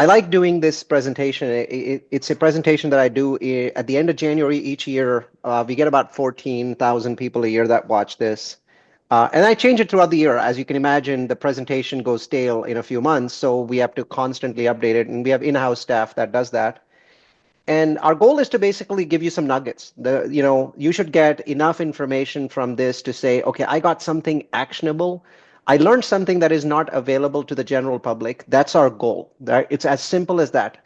I like doing this presentation. It's a presentation that I do at the end of January each year. We get about 14,000 people a year that watch this. And I change it throughout the year. As you can imagine, the presentation goes stale in a few months, so we have to constantly update it. And we have in-house staff that does that. And our goal is to basically give you some nuggets. You should get enough information from this to say, okay, I got something actionable. I learned something that is not available to the general public. That's our goal. It's as simple as that.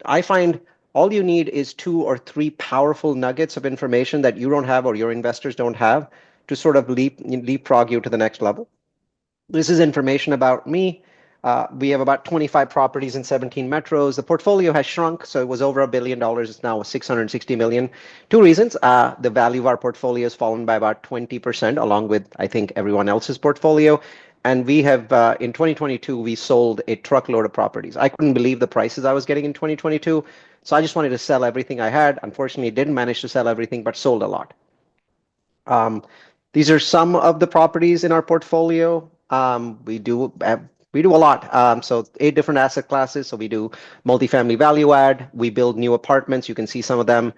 I find all you need is two or three powerful nuggets of information that you don't have or your investors don't have to sort of leapfrog you to the next level. This is information about me. We have about 25 properties in 17 metros. The portfolio has shrunk, so it was over $1 billion. It's now 660 million. Two reasons. The value of our portfolio has fallen by about 20%, along with, I think, everyone else's portfolio. And we have, in 2022, we sold a truckload of properties. I couldn't believe the prices I was getting in 2022. So I just wanted to sell everything I had. Unfortunately, didn't manage to sell everything, but sold a lot. Um, these are some of the properties in our portfolio. We do a lot. So 8 different asset classes. So we do multifamily value add. We build new apartments. You can see some of them.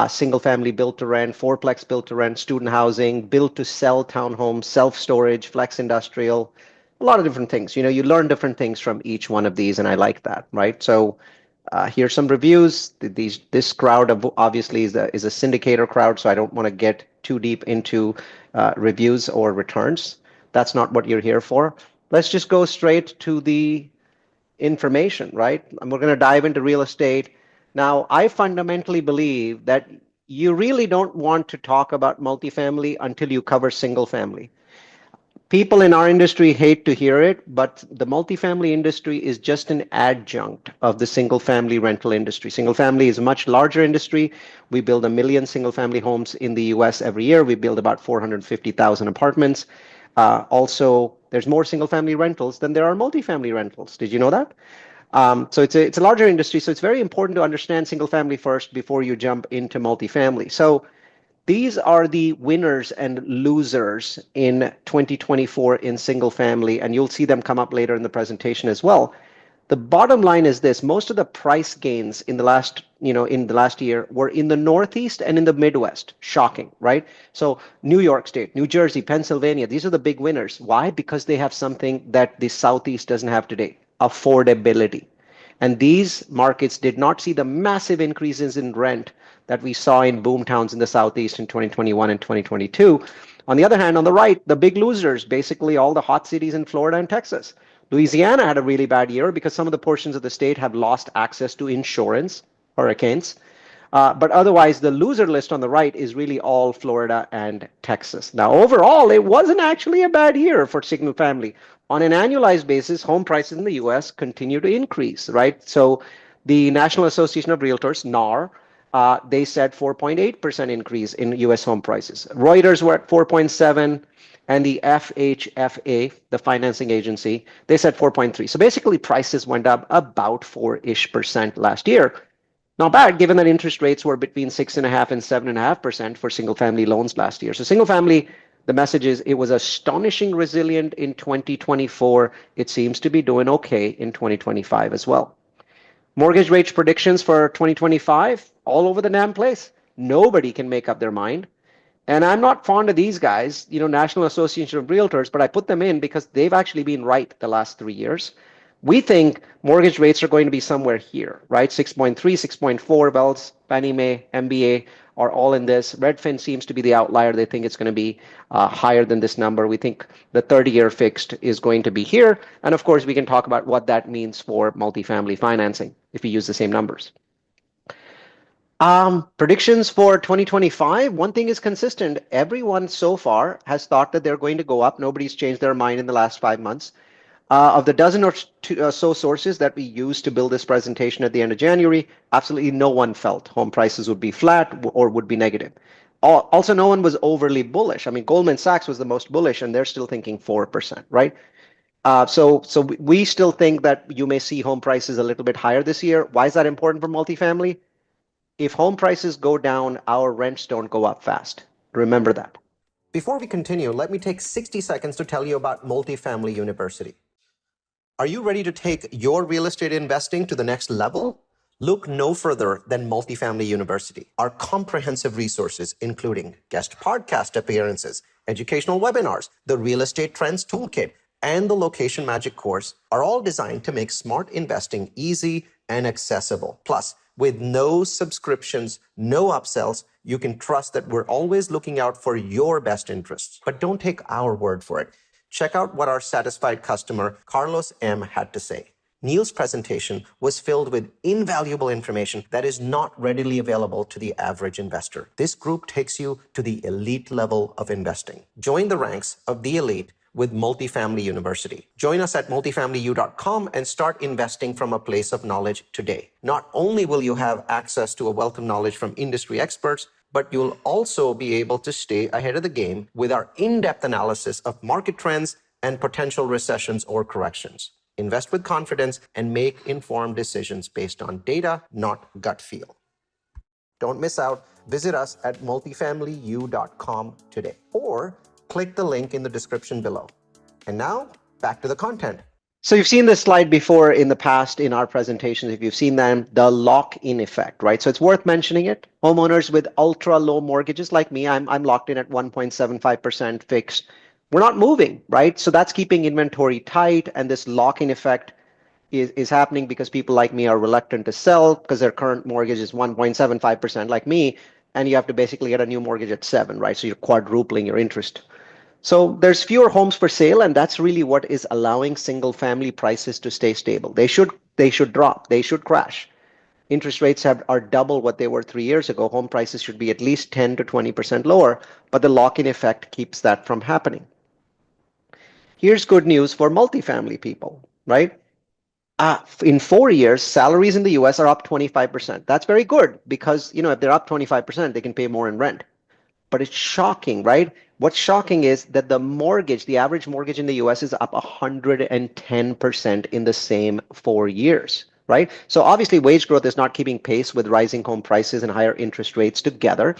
Single family built to rent, fourplex built to rent, student housing, built to sell townhomes, self storage, flex industrial, a lot of different things. You learn different things from each one of these, and I like that, right? So here's some reviews. This crowd obviously is a syndicator crowd, so I don't want to get too deep into reviews or returns. That's not what you're here for. Let's just go straight to the information, right? And we're going to dive into real estate. Now, I fundamentally believe that you really don't want to talk about multifamily until you cover single family. People in our industry hate to hear it, but the multifamily industry is just an adjunct of the single family rental industry. Single family is a much larger industry. We build 1 million single family homes in the US every year. We build about 450,000 apartments. Also, there's more single family rentals than there are multifamily rentals. Did you know that? So it's a larger industry. So it's very important to understand single family first before you jump into multifamily. So these are the winners and losers in 2024 in single family, and you'll see them come up later in the presentation as well. The bottom line is this: most of the price gains in the last year were in the Northeast and in the Midwest. Shocking, right? So New York State, New Jersey, Pennsylvania, these are the big winners. Why? Because they have something that the Southeast doesn't have today: affordability. And these markets did not see the massive increases in rent that we saw in boom towns in the Southeast in 2021 and 2022. On the other hand, on the right, the big losers, basically all the hot cities in Florida and Texas. Louisiana had a really bad year because some of the portions of the state have lost access to insurance, hurricanes. But otherwise, the loser list on the right is really all Florida and Texas. Now, overall, it wasn't actually a bad year for single family. On an annualized basis, home prices in the US continue to increase, right? So the National Association of Realtors, NAR, they said 4.8% increase in US home prices. Reuters were at 4.7, and the FHFA, the financing agency, they said 4.3. So basically, prices went up about 4-ish% last year. Not bad, given that interest rates were between 6.5 and 7.5% for single family loans last year. So single family, the message is it was astonishing resilient in 2024. It seems to be doing okay in 2025 as well. Mortgage rate predictions for 2025, all over the damn place. Nobody can make up their mind. And I'm not fond of these guys, National Association of Realtors, but I put them in because they've actually been right the last 3 years. We think mortgage rates are going to be somewhere here, right? 6.3, 6.4. Wells, Fannie Mae, MBA are all in this. Redfin seems to be the outlier. They think it's going to be higher than this number. We think the 30-year fixed is going to be here. And of course, we can talk about what that means for multifamily financing if we use the same numbers. Predictions for 2025. One thing is consistent. Everyone so far has thought that they're going to go up. Nobody's changed their mind in the last 5 months. Of the dozen or so sources that we used to build this presentation at the end of January, absolutely no one felt home prices would be flat or would be negative. Also, no one was overly bullish. I mean, Goldman Sachs was the most bullish, and they're still thinking 4%, right? So we still think that you may see home prices a little bit higher this year. Why is that important for multifamily? If home prices go down, our rents don't go up fast. Remember that. Before we continue, let me take 60 seconds to tell you about Multifamily University. Are you ready to take your real estate investing to the next level? Look no further than Multifamily University. Our comprehensive resources, including guest podcast appearances, educational webinars, the Real Estate Trends Toolkit, and the Location Magic course, are all designed to make smart investing easy and accessible. Plus, with no subscriptions, no upsells, you can trust that we're always looking out for your best interests. But don't take our word for it. Check out what our satisfied customer, Carlos M., had to say. Neal's presentation was filled with invaluable information that is not readily available to the average investor. This group takes you to the elite level of investing. Join the ranks of the elite with Multifamily University. Join us at multifamilyu.com and start investing from a place of knowledge today. Not only will you have access to a wealth of knowledge from industry experts, but you'll also be able to stay ahead of the game with our in-depth analysis of market trends and potential recessions or corrections. Invest with confidence and make informed decisions based on data, not gut feel. Don't miss out. Visit us at multifamilyu.com today or click the link in the description below. And now, back to the content. So you've seen this slide before in the past in our presentations. If you've seen them, the lock-in effect, right? So it's worth mentioning it. Homeowners with ultra low mortgages like me, I'm locked in at 1.75% fixed. We're not moving, right? So that's keeping inventory tight, and this lock-in effect is happening because people like me are reluctant to sell because their current mortgage is 1.75% like me, and you have to basically get a new mortgage at 7, right? So you're quadrupling your interest. So there's fewer homes for sale, and that's really what is allowing single family prices to stay stable. They should drop, they should crash. Interest rates are double what they were 3 years ago. Home prices should be at least 10 to 20% lower, but the lock-in effect keeps that from happening. Here's good news for multifamily people, right? In 4 years, salaries in the US are up 25%. That's very good because, if they're up 25%, they can pay more in rent. But it's shocking, right? What's shocking is that the average mortgage in the US is up 110% in the same 4 years, right? So obviously wage growth is not keeping pace with rising home prices and higher interest rates together.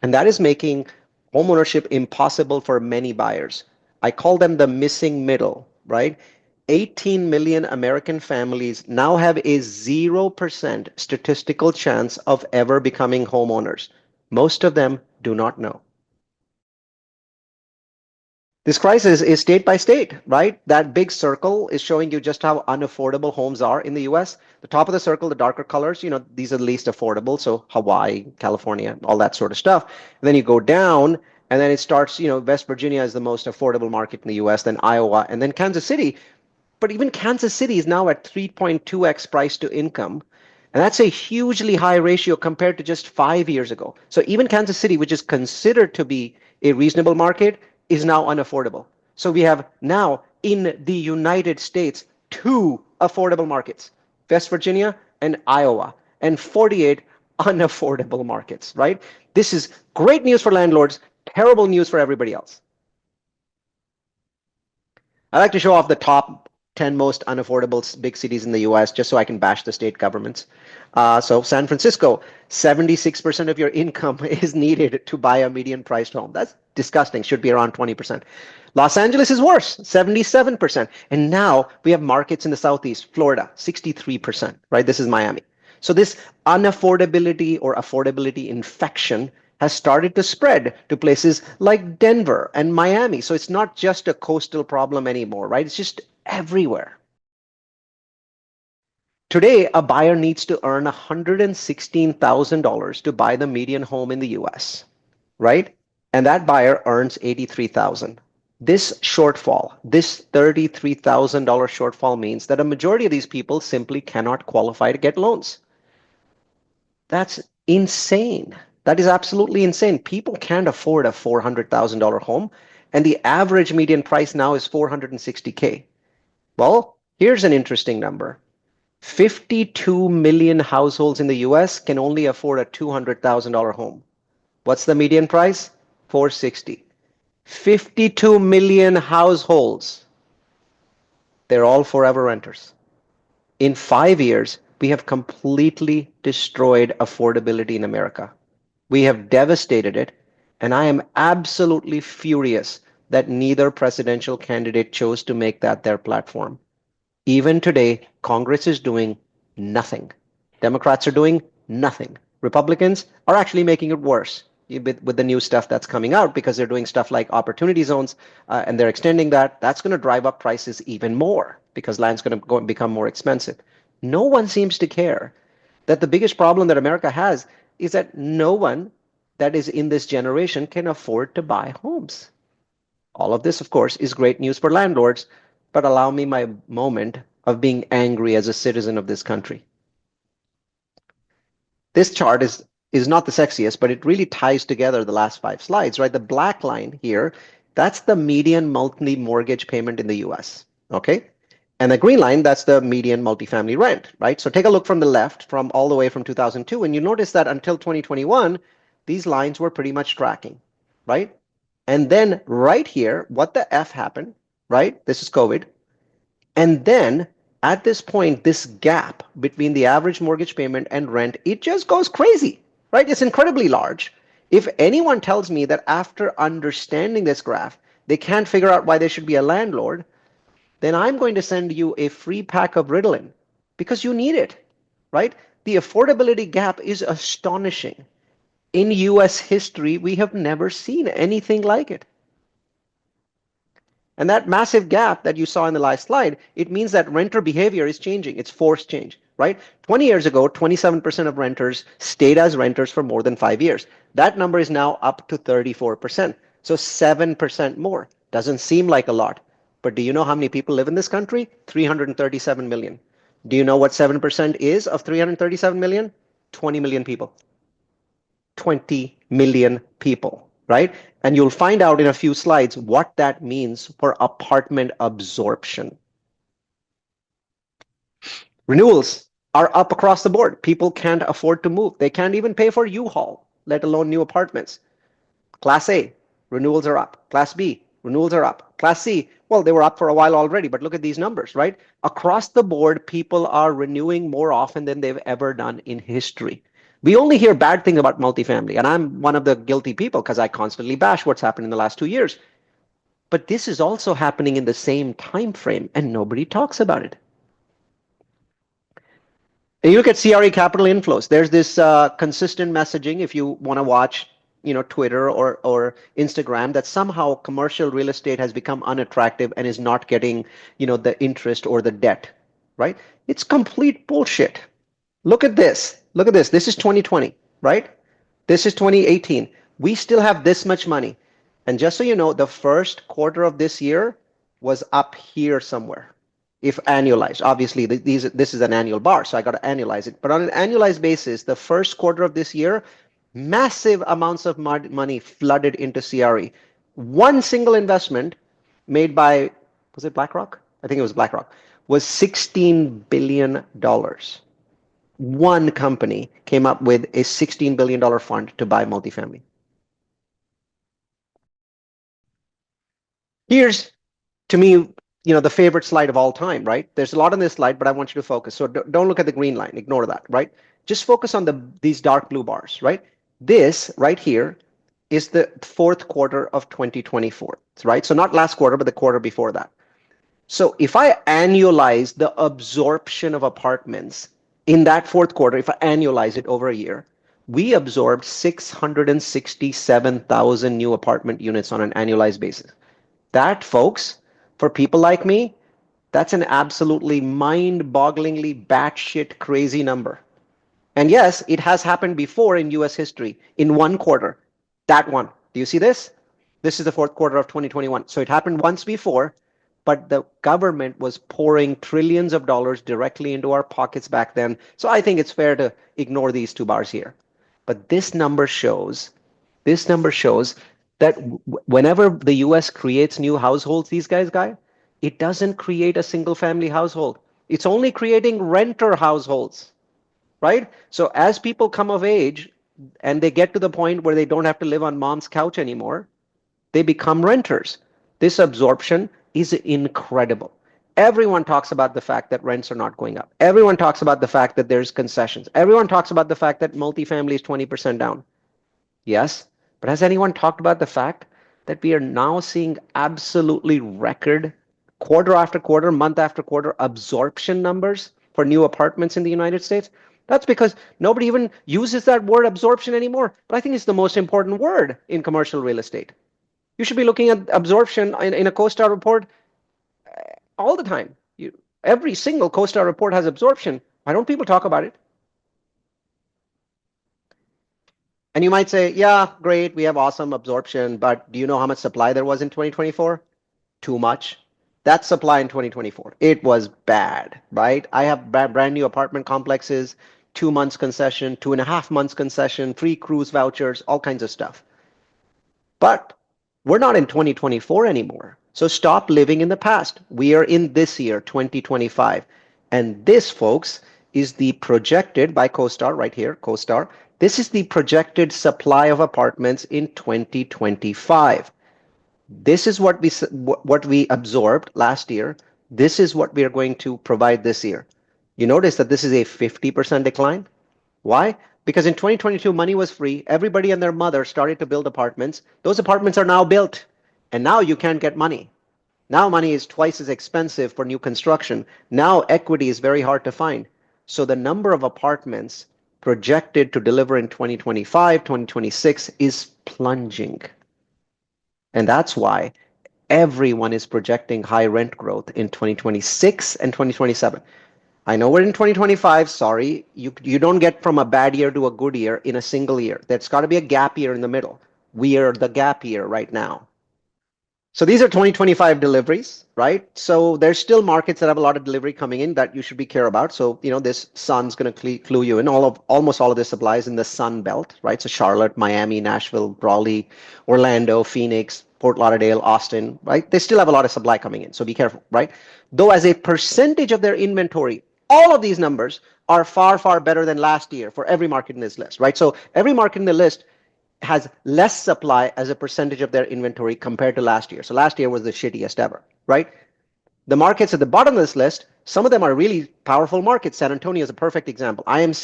And that is making homeownership impossible for many buyers. I call them the missing middle, right? 18 million American families now have a 0% statistical chance of ever becoming homeowners. Most of them do not know. This crisis is state by state, right? That big circle is showing you just how unaffordable homes are in the US. The top of the circle, the darker colors, these are the least affordable. So Hawaii, California, all that sort of stuff. And then you go down and then it starts, West Virginia is the most affordable market in the US, then Iowa, and then Kansas City. But even Kansas City is now at 3.2x price to income. And that's a hugely high ratio compared to just 5 years ago. So even Kansas City, which is considered to be a reasonable market, is now unaffordable. So we have now in the United States 2 affordable markets, West Virginia and Iowa, and 48 unaffordable markets, right? This is great news for landlords, terrible news for everybody else. I like to show off the top 10 most unaffordable big cities in the US just so I can bash the state governments. So San Francisco, 76% of your income is needed to buy a median priced home. That's disgusting. Should be around 20%. Los Angeles is worse, 77%. And now we have markets in the Southeast, Florida, 63%, right? This is Miami. So this unaffordability or affordability infection has started to spread to places like Denver and Miami. So it's not just a coastal problem anymore, right? It's just everywhere. Today, a buyer needs to earn $116,000 to buy the median home in the US, right? And that buyer earns $83,000. This shortfall, this $33,000 shortfall means that a majority of these people simply cannot qualify to get loans. That's insane. That is absolutely insane. People can't afford a $400,000 home, and the average median price now is $460K. Well, here's an interesting number. 52 million households in the US can only afford a $200,000 home. What's the median price? $460. 52 million households. They're all forever renters. In 5 years, we have completely destroyed affordability in America. We have devastated it, and I am absolutely furious that neither presidential candidate chose to make that their platform. Even today, Congress is doing nothing. Democrats are doing nothing. Republicans are actually making it worse with the new stuff that's coming out because they're doing stuff like opportunity zones and they're extending that. That's going to drive up prices even more because land's going to become more expensive. No one seems to care that the biggest problem that America has is that no one that is in this generation can afford to buy homes. All of this, of course, is great news for landlords, but allow me my moment of being angry as a citizen of this country. This chart is not the sexiest, but it really ties together the last 5 slides, right? The black line here, that's the median monthly mortgage payment in the US, okay? And the green line, that's the median multifamily rent, right? So take a look from the left, from all the way from 2002, and you notice that until 2021, these lines were pretty much tracking, right? And then right here, what the F happened, right? This is COVID. And then at this point, this gap between the average mortgage payment and rent, it just goes crazy, right? It's incredibly large. If anyone tells me that after understanding this graph, they can't figure out why they should be a landlord, then I'm going to send you a free pack of Ritalin because you need it, right? The affordability gap is astonishing. In US history, we have never seen anything like it. And that massive gap that you saw in the last slide, it means that renter behavior is changing. It's forced change, right? 20 years ago, 27% of renters stayed as renters for more than 5 years. That number is now up to 34%. So 7% more. Doesn't seem like a lot. But do you know how many people live in this country? 337 million. Do you know what 7% is of 337 million? 20 million people. 20 million people, right? And you'll find out in a few slides what that means for apartment absorption. Renewals are up across the board. People can't afford to move. They can't even pay for U-Haul, let alone new apartments. Class A, renewals are up. Class B, renewals are up. Class C, well, they were up for a while already, but look at these numbers, right? Across the board, people are renewing more often than they've ever done in history. We only hear bad things about multifamily, and I'm one of the guilty people because I constantly bash what's happened in the last 2 years. But this is also happening in the same time frame, and nobody talks about it. And you look at CRE capital inflows. There's this consistent messaging if you want to watch, Twitter or Instagram, that somehow commercial real estate has become unattractive and is not getting, the interest or the debt, right? It's complete bullshit. Look at this. Look at this. This is 2020, right? This is 2018. We still have this much money. And just so you know, the first quarter of this year was up here somewhere. If annualized, obviously this is an annual bar, so I got to annualize it. But on an annualized basis, the first quarter of this year, massive amounts of money flooded into CRE. One single investment made by, was it BlackRock? I think it was BlackRock, was $16 billion. One company came up with a $16 billion fund to buy multifamily. Here's, to me, the favorite slide of all time, right? There's a lot on this slide, but I want you to focus. So don't look at the green line, ignore that, right? Just focus on these dark blue bars, right? This right here is the fourth quarter of 2024, right? So not last quarter, but the quarter before that. So if I annualize the absorption of apartments in that fourth quarter, if I annualize it over a year, we absorbed 667,000 new apartment units on an annualized basis. That, folks, for people like me, that's an absolutely mind-bogglingly batshit crazy number. And yes, it has happened before in US history in one quarter. That one. Do you see this? This is the fourth quarter of 2021. So it happened once before, but the government was pouring trillions of dollars directly into our pockets back then. So I think it's fair to ignore these two bars here. But this number shows that whenever the US creates new households, these guys, it doesn't create a single family household. It's only creating renter households, right? So as people come of age and they get to the point where they don't have to live on mom's couch anymore, they become renters. This absorption is incredible. Everyone talks about the fact that rents are not going up. Everyone talks about the fact that there's concessions. Everyone talks about the fact that multifamily is 20% down. Yes, but has anyone talked about the fact that we are now seeing absolutely record quarter after quarter, month after quarter absorption numbers for new apartments in the United States. That's because nobody even uses that word absorption anymore. But I think it's the most important word in commercial real estate. You should be looking at absorption in a CoStar report all the time. Every single CoStar report has absorption. Why don't people talk about it? And you might say, yeah, great, we have awesome absorption, but do you know how much supply there was in 2024? Too much. That supply in 2024, it was bad, right? I have brand new apartment complexes, 2 months concession, 2.5 months concession, free cruise vouchers, all kinds of stuff. But we're not in 2024 anymore. So stop living in the past. We are in this year, 2025. And this, folks, is the projected by CoStar right here, CoStar. This is the projected supply of apartments in 2025. This is what we absorbed last year. This is what we are going to provide this year. You notice that this is a 50% decline. Why? Because in 2022, money was free. Everybody and their mother started to build apartments. Those apartments are now built, and now you can't get money. Now money is twice as expensive for new construction. Now equity is very hard to find. So the number of apartments projected to deliver in 2025, 2026 is plunging. And that's why everyone is projecting high rent growth in 2026 and 2027. I know we're in 2025. Sorry, you don't get from a bad year to a good year in a single year. There's got to be a gap year in the middle. We are the gap year right now. So these are 2025 deliveries, right? So there's still markets that have a lot of delivery coming in that you should be care about. So, this sun's going to clue you in. Almost all of this applies in the Sunbelt, right? So Charlotte, Miami, Nashville, Raleigh, Orlando, Phoenix, Fort Lauderdale, Austin, right? They still have a lot of supply coming in. So be careful, right? Though as a percentage of their inventory, all of these numbers are far, far better than last year for every market in this list, right? So every market in the list has less supply as a percentage of their inventory compared to last year. So last year was the shittiest ever, right? The markets at the bottom of this list, some of them are really powerful markets. San Antonio is a perfect example. I'm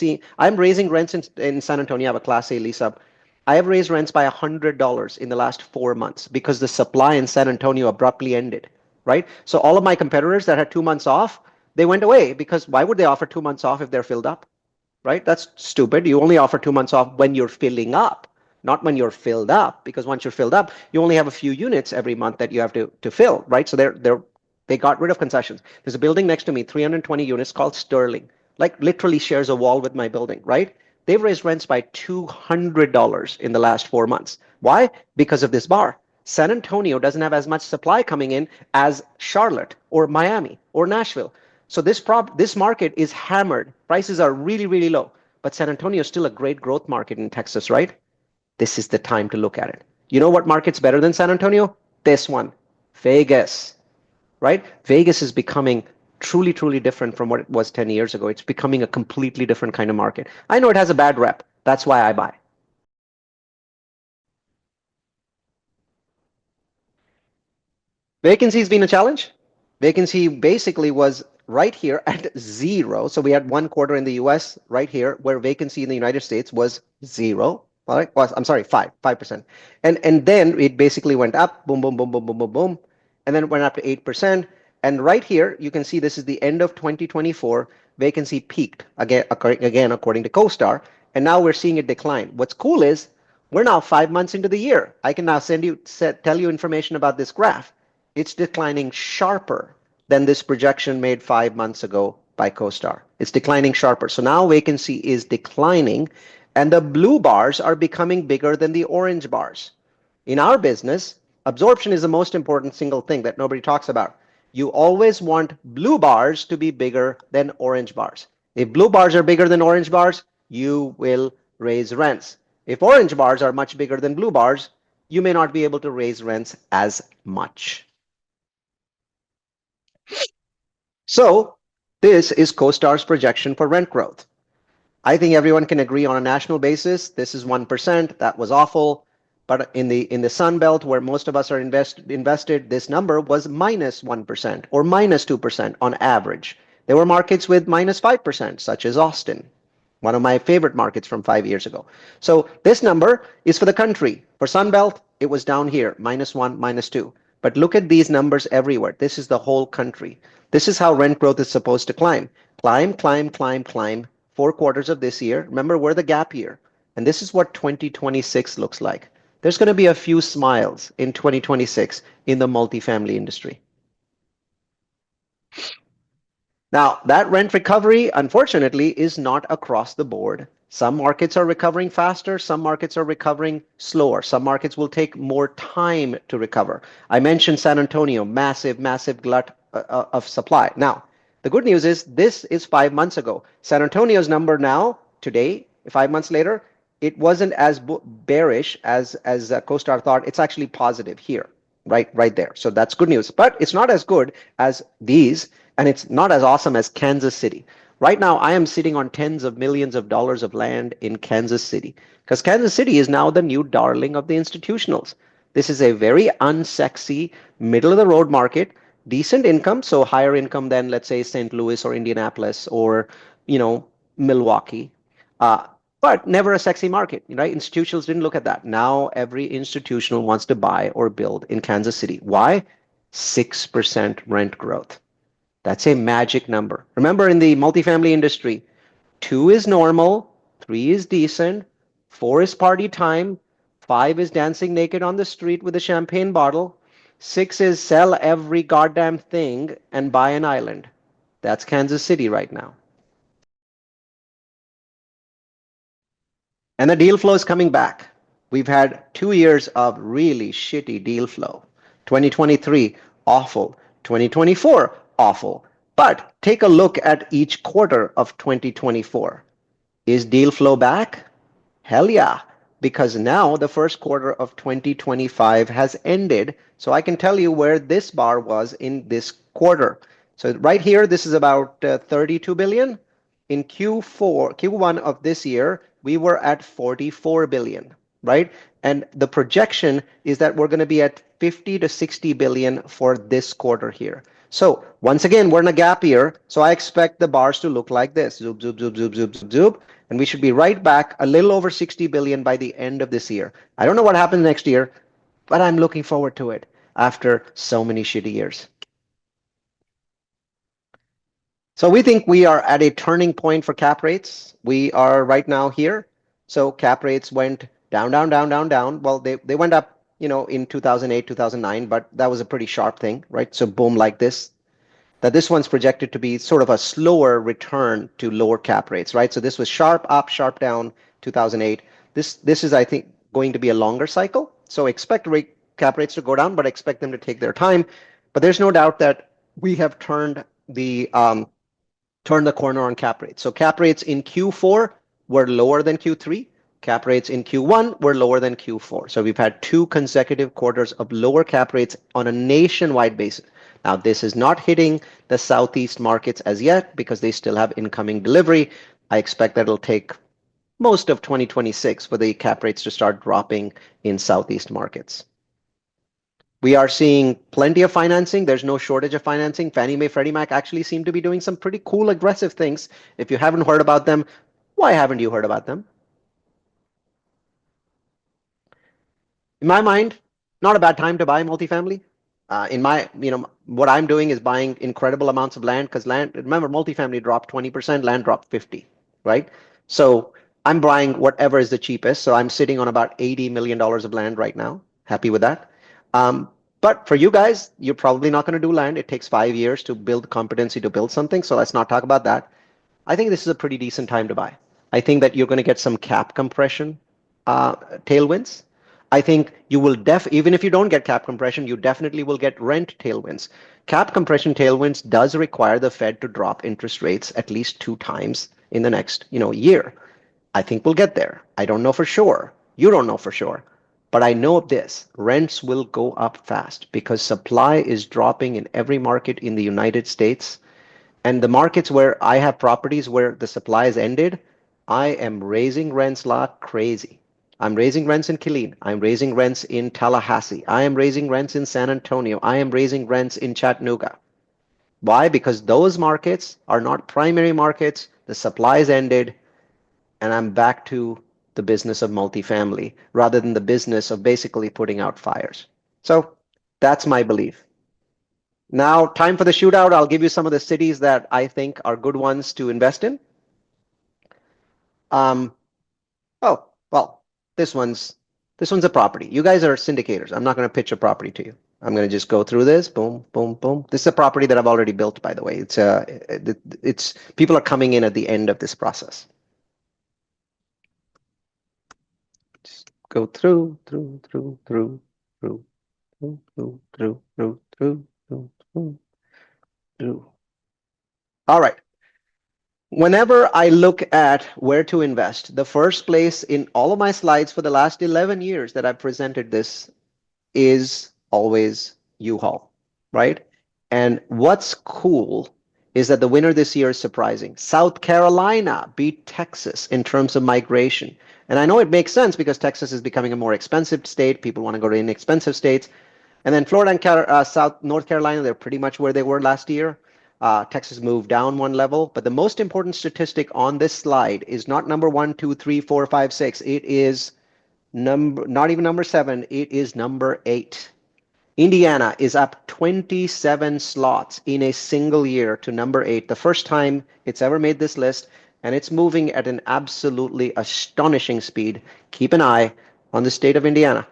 raising rents in San Antonio. I have a Class A lease up. I have raised rents by $100 in the last 4 months because the supply in San Antonio abruptly ended, right? So all of my competitors that had 2 months off, they went away because why would they offer 2 months off if they're filled up, right? That's stupid. You only offer 2 months off when you're filling up, not when you're filled up, because once you're filled up, you only have a few units every month that you have to fill, right? So they got rid of concessions. There's a building next to me, 320 units called Sterling, like literally shares a wall with my building, right? They've raised rents by $200 in the last 4 months. Why? Because of this bar. San Antonio doesn't have as much supply coming in as Charlotte or Miami or Nashville. So this market is hammered. Prices are really, really low. But San Antonio is still a great growth market in Texas, right? This is the time to look at it. You know what market's better than San Antonio? This one, Vegas, right? Vegas is becoming truly, truly different from what it was 10 years ago. It's becoming a completely different kind of market. I know it has a bad rep. That's why I buy. Vacancy has been a challenge. Vacancy basically was right here at zero. So we had 1 quarter in the US right here where vacancy in the United States was zero. All right, I'm sorry, 5%. And then it basically went up, boom, boom, boom, boom, boom, boom, boom. And then it went up to 8%. And right here, you can see this is the end of 2024. Vacancy peaked again according to CoStar. And now we're seeing it decline. What's cool is we're now 5 months into the year. I can now tell you information about this graph. It's declining sharper than this projection made 5 months ago by CoStar. It's declining sharper. So now vacancy is declining and the blue bars are becoming bigger than the orange bars. In our business, absorption is the most important single thing that nobody talks about. You always want blue bars to be bigger than orange bars. If blue bars are bigger than orange bars, you will raise rents. If orange bars are much bigger than blue bars, you may not be able to raise rents as much. So this is CoStar's projection for rent growth. I think everyone can agree on a national basis, this is 1%, that was awful. But in the Sun Belt, where most of us are invested, this number was -1% or -2% on average. There were markets with -5%, such as Austin, one of my favorite markets from 5 years ago. So this number is for the country. For Sun Belt, it was down here, -1, -2. But look at these numbers everywhere. This is the whole country. This is how rent growth is supposed to climb. Climb, climb, climb, climb. 4 quarters of this year. Remember, we're the gap year. And this is what 2026 looks like. There's going to be a few smiles in 2026 in the multifamily industry. Now, that rent recovery, unfortunately, is not across the board. Some markets are recovering faster, some markets are recovering slower. Some markets will take more time to recover. I mentioned San Antonio, massive, massive glut of supply. Now, the good news is this is 5 months ago. San Antonio's number now, today, 5 months later, it wasn't as bearish as CoStar thought. It's actually positive here, right there. So that's good news. But it's not as good as these, and it's not as awesome as Kansas City. Right now, I am sitting on tens of millions of dollars of land in Kansas City because Kansas City is now the new darling of the institutionals. This is a very unsexy, middle of the road market, decent income, so higher income than, let's say, St. Louis or Indianapolis or, Milwaukee. Uh, but never a sexy market, right? Institutionals didn't look at that. Now every institutional wants to buy or build in Kansas City. Why? 6% rent growth. That's a magic number. Remember, in the multifamily industry, 2 is normal, 3 is decent, 4 is party time, 5 is dancing naked on the street with a champagne bottle, 6 is sell every goddamn thing and buy an island. That's Kansas City right now. And the deal flow is coming back. We've had 2 years of really shitty deal flow. 2023, awful. 2024, awful. But take a look at each quarter of 2024. Is deal flow back? Hell yeah, because now the first quarter of 2025 has ended. So I can tell you where this bar was in this quarter. So right here, this is about 32 billion. In Q1 of this year, we were at 44 billion, right? And the projection is that we're going to be at 50 to 60 billion for this quarter here. So once again, we're in a gap year. So I expect the bars to look like this. Zoop, zoop, zoop, zoop, zoop, zoop, zoop. And we should be right back a little over 60 billion by the end of this year. I don't know what happens next year, but I'm looking forward to it after so many shitty years. So we think we are at a turning point for cap rates. We are right now here. So cap rates went down, down, down, down, down. Well, they went up, in 2008, 2009, but that was a pretty sharp thing, right? So boom, like this. That this one's projected to be sort of a slower return to lower cap rates, right? So this was sharp up, sharp down, 2008. This is, I think, going to be a longer cycle. So expect cap rates to go down, but expect them to take their time. But there's no doubt that we have turned the corner on cap rates. So cap rates in Q4 were lower than Q3. Cap rates in Q1 were lower than Q4. So we've had 2 consecutive quarters of lower cap rates on a nationwide basis. Now, this is not hitting the Southeast markets as yet because they still have incoming delivery. I expect that it'll take most of 2026 for the cap rates to start dropping in Southeast markets. We are seeing plenty of financing. There's no shortage of financing. Fannie Mae, Freddie Mac actually seem to be doing some pretty cool, aggressive things. If you haven't heard about them, why haven't you heard about them? In my mind, not a bad time to buy multifamily. What I'm doing is buying incredible amounts of land because land, remember, multifamily dropped 20%, land dropped 50, right? So I'm buying whatever is the cheapest. So I'm sitting on about $80 million of land right now. Happy with that. But for you guys, you're probably not going to do land. It takes 5 years to build competency to build something. So let's not talk about that. I think this is a pretty decent time to buy. I think that you're going to get some cap compression tailwinds. I think you will even if you don't get cap compression, you definitely will get rent tailwinds. Cap compression tailwinds does require the Fed to drop interest rates at least 2 times in the next, year. I think we'll get there. I don't know for sure. You don't know for sure. But I know this, rents will go up fast because supply is dropping in every market in the United States. And the markets where I have properties where the supply has ended, I am raising rents like crazy. I'm raising rents in Killeen. I'm raising rents in Tallahassee. I am raising rents in San Antonio. I am raising rents in Chattanooga. Why? Because those markets are not primary markets. The supply is ended, and I'm back to the business of multifamily rather than the business of basically putting out fires. So That's my belief. Now, time for the shootout. I'll give you some of the cities that I think are good ones to invest in. Um, oh, well, this one's this one's a property. You guys are syndicators. I'm not going to pitch a property to you. I'm going to just go through this. Boom, boom, boom. This is a property that I've already built, by the way. It's people are coming in at the end of this process. Just go through, through, through, through, through, through, through, through, through, through, through, through, through. All right. Whenever I look at where to invest, the first place in all of my slides for the last 11 years that I've presented this is always U-Haul, right? And what's cool is that the winner this year is surprising. South Carolina beat Texas in terms of migration. And I know it makes sense because Texas is becoming a more expensive state. People want to go to inexpensive states. And then Florida and North Carolina, they're pretty much where they were last year. Texas moved down one level. But the most important statistic on this slide is not number 1, 2, 3, 4, 5, 6. It is not even number 7. It is number 8. Indiana is up 27 slots in a single year to number 8, the first time it's ever made this list, and it's moving at an absolutely astonishing speed. Keep an eye on the state of Indiana.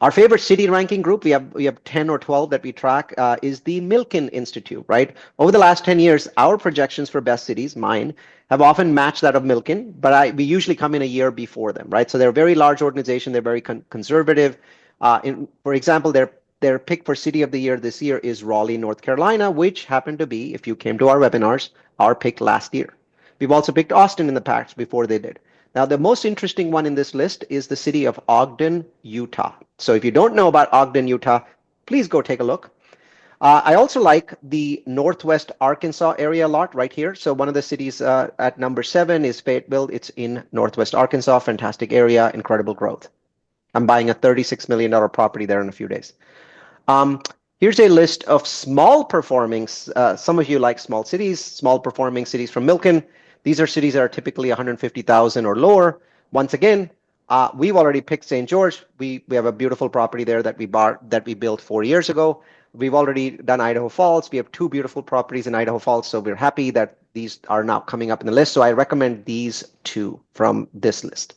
Our favorite city ranking group, we have 10 or 12 that we track, is the Milken Institute, right? Over the last 10 years, our projections for best cities, mine, have often matched that of Milken, but we usually come in a year before them, right? So they're a very large organization. They're very conservative. For example, their pick for city of the year this year is Raleigh, North Carolina, which happened to be, if you came to our webinars, our pick last year. We've also picked Austin in the past before they did. Now, the most interesting one in this list is the city of Ogden, Utah. So if you don't know about Ogden, Utah, please go take a look. I also like the Northwest Arkansas area a lot right here. So one of the cities at number 7 is Fayetteville. It's in Northwest Arkansas. Fantastic area, incredible growth. I'm buying a $36 million property there in a few days. Here's a list of small performing, some of you like small cities, small performing cities from Milken. These are cities that are typically 150,000 or lower. Once again, we've already picked St. George. We have a beautiful property there that we built 4 years ago. We've already done Idaho Falls. We have 2 beautiful properties in Idaho Falls, so we're happy that these are now coming up in the list. So I recommend these 2 from this list.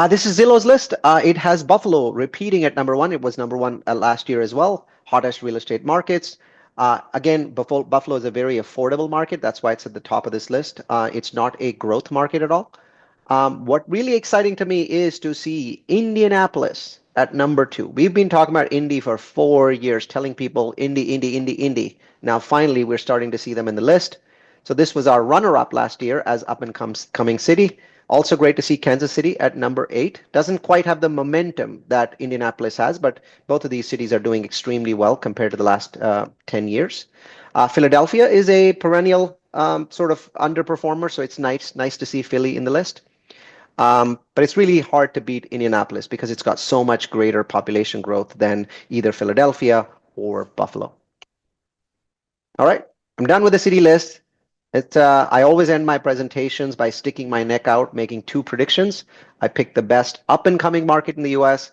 This is Zillow's list. It has Buffalo repeating at number 1. It was number 1 last year as well. Hottest real estate markets. Again, Buffalo is a very affordable market. That's why it's at the top of this list. It's not a growth market at all. What really exciting to me is to see Indianapolis at number 2. We've been talking about Indy for 4 years, telling people Indy, Indy, Indy, Indy. Now, finally, we're starting to see them in the list. So this was our runner-up last year as up-and-coming city. Also great to see Kansas City at number 8. Doesn't quite have the momentum that Indianapolis has, but both of these cities are doing extremely well compared to the last 10 years. Philadelphia is a perennial sort of underperformer, so it's nice to see Philly in the list. But it's really hard to beat Indianapolis because it's got so much greater population growth than either Philadelphia or Buffalo. All right, I'm done with the city list. I always end my presentations by sticking my neck out, making 2 predictions. I pick the best up-and-coming market in the US,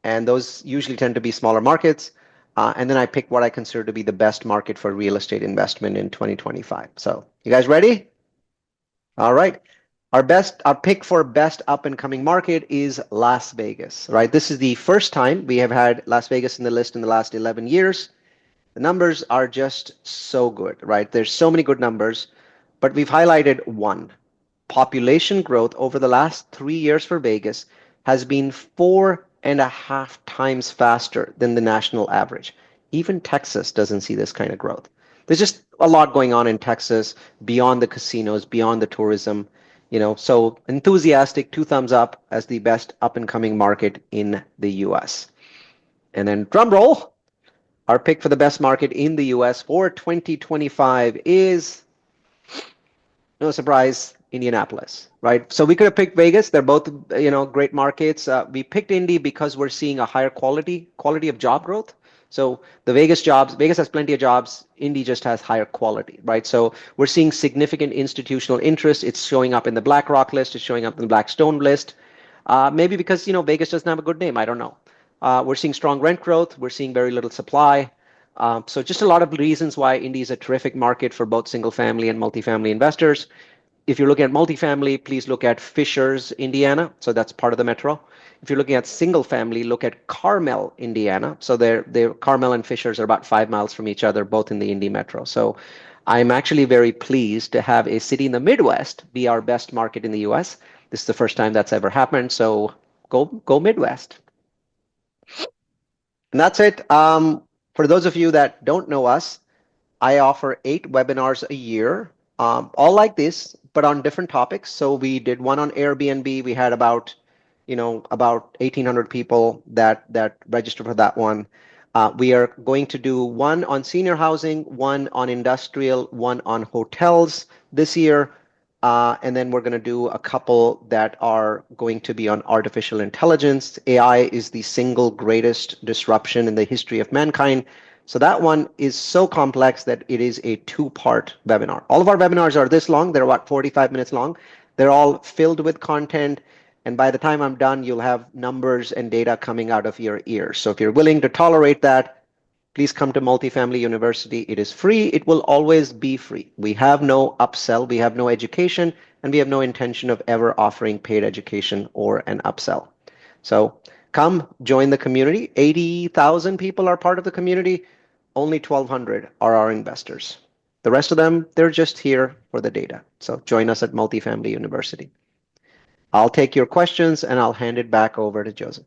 and those usually tend to be smaller markets. And then I pick what I consider to be the best market for real estate investment in 2025. So you guys ready? All right. Our pick for best up-and-coming market is Las Vegas, right? This is the first time we have had Las Vegas in the list in the last 11 years. The numbers are just so good, right? There's so many good numbers. But we've highlighted one. Population growth over the last 3 years for Vegas has been 4.5 times faster than the national average. Even Texas doesn't see this kind of growth. There's just a lot going on in Texas beyond the casinos, beyond the tourism, so enthusiastic, 2 thumbs up as the best up-and-coming market in the US. And then drum roll, our pick for the best market in the US for 2025 is, no surprise, Indianapolis, right? So we could have picked Vegas. They're both, great markets. We picked Indy because we're seeing a higher quality of job growth. So the Vegas has plenty of jobs. Indy just has higher quality, right? So we're seeing significant institutional interest. It's showing up in the BlackRock list. It's showing up in the Blackstone list. Maybe because, Vegas doesn't have a good name. I don't know. We're seeing strong rent growth. We're seeing very little supply. So just a lot of reasons why Indy is a terrific market for both single family and multifamily investors. If you're looking at multifamily, please look at Fishers, Indiana. So that's part of the metro. If you're looking at single family, look at Carmel, Indiana. So they're Carmel and Fishers are about 5 miles from each other, both in the Indy metro. So I'm actually very pleased to have a city in the Midwest be our best market in the US. This is the first time that's ever happened. So go Midwest. And that's it. For those of you that don't know us, I offer 8 webinars a year, all like this, but on different topics. So we did one on Airbnb. We had about 1,800 people that registered for that one. We are going to do one on senior housing, one on industrial, one on hotels this year. And then we're going to do a couple that are going to be on artificial intelligence. AI is the single greatest disruption in the history of mankind. So that one is so complex that it is a two-part webinar. All of our webinars are this long. They're about 45 minutes long. They're all filled with content. And by the time I'm done, you'll have numbers and data coming out of your ears. So if you're willing to tolerate that, please come to Multifamily University. It is free. It will always be free. We have no upsell. We have no education, and we have no intention of ever offering paid education or an upsell. So come join the community. 80,000 people are part of the community. Only 1,200 are our investors. The rest of them, they're just here for the data. So join us at Multifamily University. I'll take your questions and I'll hand it back over to Joseph.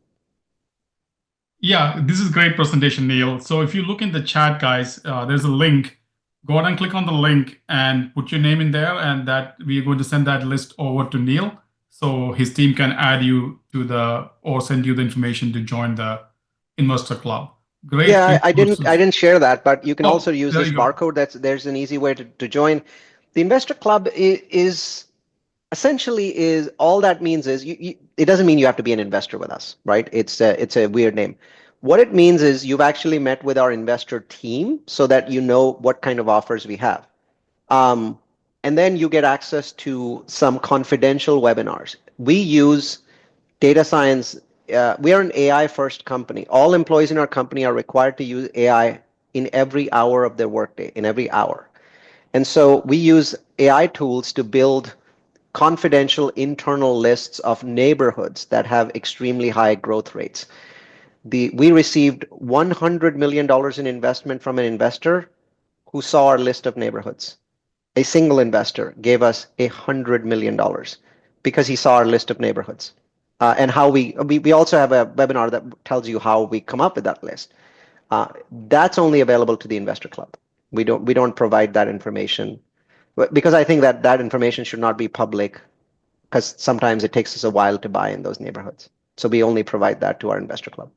Yeah, this is great presentation, Neal. So if you look in the chat, guys, there's a link. Go ahead and click on the link and put your name in there, and that we are going to send that list over to Neal, so his team can add you to or send you the information to join the investor club. Great. Yeah, I didn't share that, but you can also Oh, use there this you go. barcode. There's an easy way to join. The investor club is essentially is all that means is it doesn't mean you have to be an investor with us, right? It's a weird name. What it means is you've actually met with our investor team so that you know what kind of offers we have. Um, and then you get access to some confidential webinars. We use data science. We are an AI first company. All employees in our company are required to use AI in every hour of their workday, in every hour. And so we use AI tools to build confidential internal lists of neighborhoods that have extremely high growth rates. We received $100 million in investment from an investor who saw our list of neighborhoods. A single investor gave us $100 million because he saw our list of neighborhoods. And how we also have a webinar that tells you how we come up with that list. That's only available to the investor club. We don't provide that information because I think that information should not be public because sometimes it takes us a while to buy in those neighborhoods. So we only provide that to our investor club.